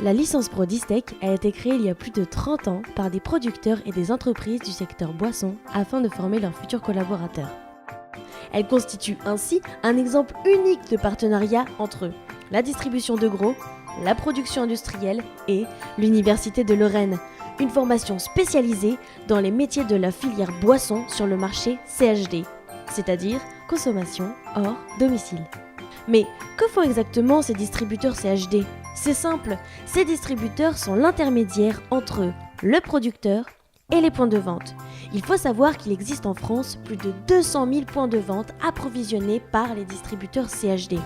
La licence Pro Distech a été créée il y a plus de 30 ans par des producteurs et des entreprises du secteur boisson afin de former leurs futurs collaborateurs. Elle constitue ainsi un exemple unique de partenariat entre la distribution de gros, la production industrielle et l'Université de Lorraine, une formation spécialisée dans les métiers de la filière boisson sur le marché CHD, c'est-à-dire consommation hors domicile. Mais que font exactement ces distributeurs CHD ? C'est simple, ces distributeurs sont l'intermédiaire entre le producteur et les points de vente. Il faut savoir qu'il existe en France plus de 200 000 points de vente approvisionnés par les distributeurs CHD.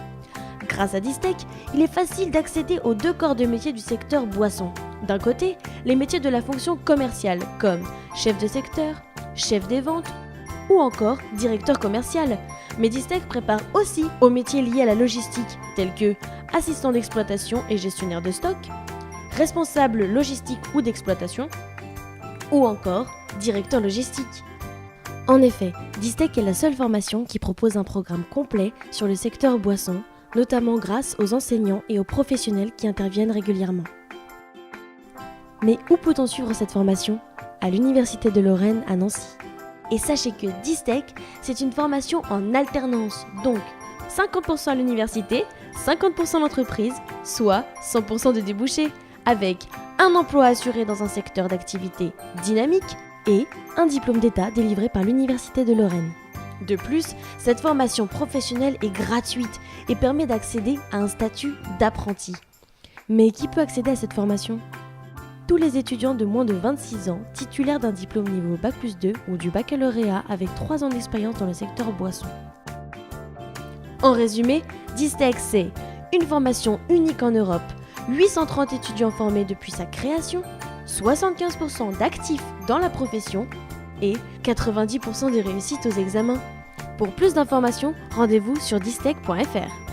Grâce à Distech, il est facile d'accéder aux deux corps de métier du secteur boisson. D'un côté, les métiers de la fonction commerciale comme chef de secteur, chef des ventes ou encore directeur commercial. Mais Distech prépare aussi aux métiers liés à la logistique, tels que assistant d'exploitation et gestionnaire de stock, responsable logistique ou d'exploitation, ou encore directeur logistique. En effet, Distech est la seule formation qui propose un programme complet sur le secteur boisson, notamment grâce aux enseignants et aux professionnels qui interviennent régulièrement. Mais où peut-on suivre cette formation ? À l'Université de Lorraine à Nancy. Et sachez que Distech, c'est une formation en alternance, donc 50% à l'université, 50% à l'entreprise, soit 100% de débouchés, avec un emploi assuré dans un secteur d'activité dynamique et un diplôme d'État délivré par l'Université de Lorraine. De plus, cette formation professionnelle est gratuite et permet d'accéder à un statut d'apprenti. Mais qui peut accéder à cette formation ? Tous les étudiants de moins de 26 ans, titulaires d'un diplôme niveau Bac+2 ou du baccalauréat avec 3 ans d'expérience dans le secteur boisson. En résumé, Distech, c'est une formation unique en Europe, 830 étudiants formés depuis sa création, 75% d'actifs dans la profession et 90% de réussite aux examens. Pour plus d'informations, rendez-vous sur distech.fr.